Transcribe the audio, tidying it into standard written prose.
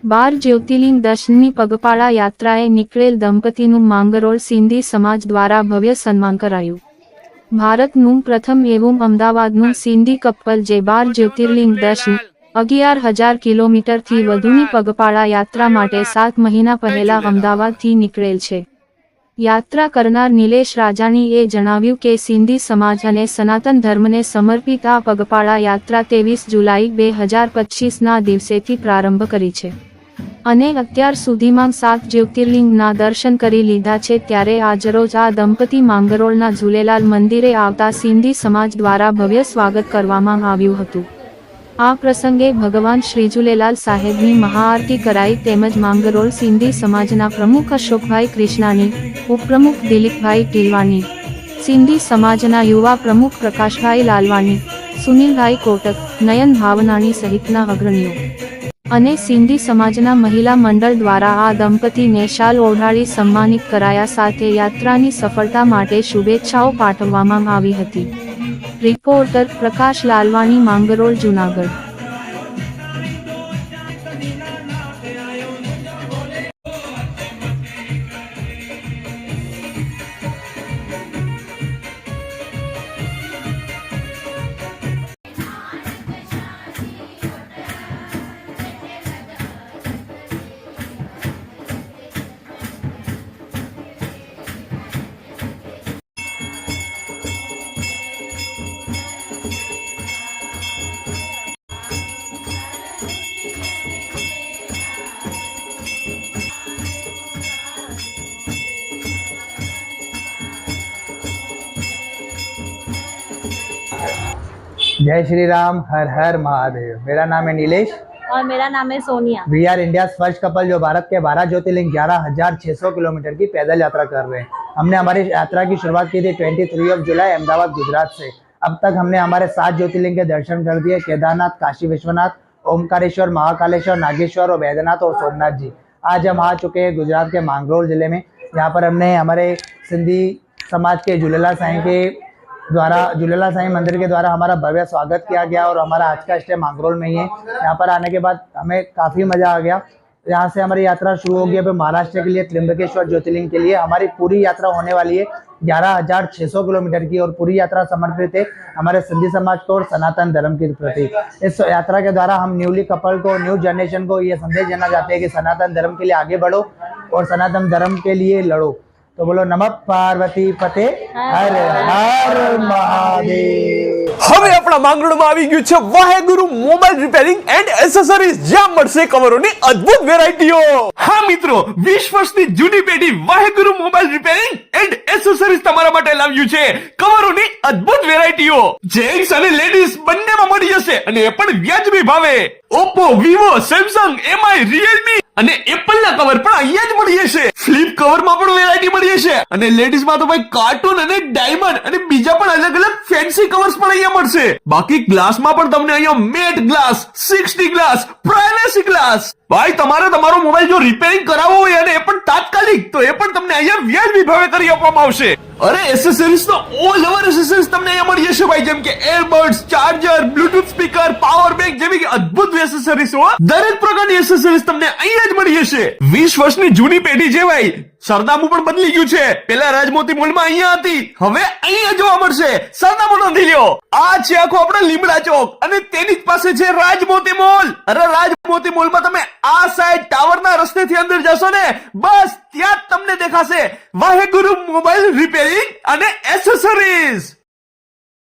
12 જ્યોતિર્લિંગ દર્શનની પગપાળા યાત્રાએ નીકળેલ દંપતીનું માંગરોળ સિંધી સમાજ દ્વારા ભવ્ય સન્માન કરાયું। ભારતનું પ્રથમ એવું અમદાવાદનું સિંધી કપલ જે 12 જ્યોતિર્લિંગ દર્શન 11,000 કિલોમીટરથી વધુની પગપાળા યાત્રા માટે 7 મહિના પહેલા અમદાવાદથી નીકળેલ છે। યાત્રા કરનાર નિલેશ રાજાણીએ જણાવ્યું કે સિંધી સમાજ અને સનાતન ધર્મને સમર્પિત આ પગપાળા યાત્રા 23 જુલાઈ 2025ના દિવસેથી પ્રારંભ કરી છે અને અત્યાર સુધીમાં 7 જ્યોતિર્લિંગના દર્શન કરી લીધા છે। ત્યારે આજરોજ આ દંપતી માંગરોળના ઝૂલેલાલ મંદિરે આવતા સિંધી સમાજ દ્વારા ભવ્ય સ્વાગત કરવામાં આવ્યું હતું। આ પ્રસંગે ભગવાન શ્રી ઝૂલેલાલ સાહેબની મહાઆરતી કરાઈ તેમજ માંગરોળ સિંધી સમાજના પ્રમુખ અશોકભાઈ કૃષ્ણાની, ઉપપ્રમુખ દિલીપભાઈ ટીલવાણી, સિંધી સમાજના યુવા પ્રમુખ પ્રકાશભાઈ લાલવાણી, સુનિલભાઈ કોટક, નયન ભાવનાણી સહિતના અગ્રણીઓ અને સિંધી સમાજના મહિલા મંડળ દ્વારા આ દંપતીને શાલ ઓઢાડી સન્માનિત કરાયા સાથે યાત્રાની સફળતા માટે શુભેચ્છાઓ પાઠવવામાં આવી હતી। રિપોર્ટર પ્રકાશ લાલવાણી, માંગરોળ, જૂનાગઢ। जय श्री राम, हर हर महादेव। मेरा नाम है नीलेश और मेरा नाम है Sonia. We are India first couple जो भारत के 12 ज्योतिर्लिंग 11,600 किलोमीटर की पैदल यात्रा कर रहे हैं। हमने हमारी यात्रा की शुरुआत की थी 23 जुलाई अहमदाबाद गुजरात से। अब तक हमने हमारे 7 ज्योतिर्लिंग के दर्शन कर दिए। केदारनाथ, काशी विश्वनाथ, ओमकारेश्वर, महाकालेश्वर, नागेश्वर और बैद्यनाथ और सोमनाथ जी। आज हम आ चुके हैं गुजरात के मांगरोळ जिले में। यहाँ पर हमने हमारे सिंधी समाज के झूलेलाल साईं के द्वारा, झूलेलाल साईं मंदिर के द्वारा हमारा भव्य स्वागत किया गया और हमारा आज का स्टे मांगरोळ में ही है। यहाँ पर आने के बाद हमें काफ़ी मज़ा आ गया। यहाँ से हमारी यात्रा शुरू होगी अभी महाराष्ट्र के लिए त्र्यंबकेश्वर ज्योतिर्लिंग के लिए। हमारी पूरी यात्रा होने वाली है 11,600 किलोमीटर की और पूरी यात्रा समर्पित है हमारे सिंधी समाज को और सनातन धर्म के प्रति। इस यात्रा के द्वारा हम न्यूली कपल को, न्यू जनरेशन को ये संदेश देना चाहते हैं कि सनातन धर्म के लिए आगे बढ़ो और सनातन धर्म के लिए लड़ो। तो बोलो नमः पार्वती पते हर हर महादेव। હવે આપણા માંગરોળમાં આવી ગયું છે વાહેગુરુ મોબાઈલ રિપેરિંગ એન્ડ એસેસરીઝ, જ્યાં મળશે કવરોની અદ્ભુત વેરાયટીઓ। હા મિત્રો, 20 વર્ષની જૂની પેઢી વાહેગુરુ મોબાઈલ રિપેરિંગ એન્ડ એસેસરીઝ તમારા માટે લાવ્યું છે કવરોની અદ્ભુત વેરાયટીઓ। જેન્ટ્સ અને લેડીઝ બંનેમાં મળી જશે અને એ પણ વ્યાજબી ભાવે। Oppo, Vivo, Samsung, MI, Realme અને એપલના કવર પણ અહીંયા જ મળી જશે। ફ્લિપ કવરમાં પણ વેરાયટી મળી જશે અને લેડીઝમાં તો ભાઈ કાર્ટૂન અને ડાયમંડ અને બીજા પણ અલગ અલગ ફેન્સી કવર્સ પણ અહીંયા મળશે। બાકી ગ્લાસમાં પણ તમને અહીંયા matte glass, 60 glass, privacy glass. ભાઈ તમારે તમારો મોબાઈલ જો રિપેરિંગ કરાવવો હોય અને એ પણ તાત્કાલિક, તો એ પણ તમને અહીંયા વ્યાજબી ભાવે કરી આપવામાં આવશે। અરે એસેસરીઝ તો ઓલ ઓવર એસેસરીઝ તમને અહીંયા મળી જશે ભાઈ, જેમ કે earbuds, charger, Bluetooth speaker, power bank જેવી કે અદ્ભુત એસેસરીઝ હો। દરેક પ્રકારની એસેસરીઝ તમને અહીંયા જ મળી જશે। 20 વર્ષની જૂની પેઢી છે ભાઈ, સરનામું પણ બદલી ગયું છે। પેલા રાજમોતી મોલમાં અહીંયા હતી, હવે અહીંયા જોવા મળશે। સરનામું નોંધી લ્યો। આ છે આખો આપણો લીમડા ચોક અને તેની જ પાસે છે રાજમોતી મોલ। અરે રાજમોતી મોલમાં તમે આ સાઈડ ટાવરના રસ્તેથી અંદર જશો ને, બસ ત્યાં જ તમને દેખાશે વાહેગુરુ મોબાઈલ રિપેરિંગ અને એસેસરીઝ।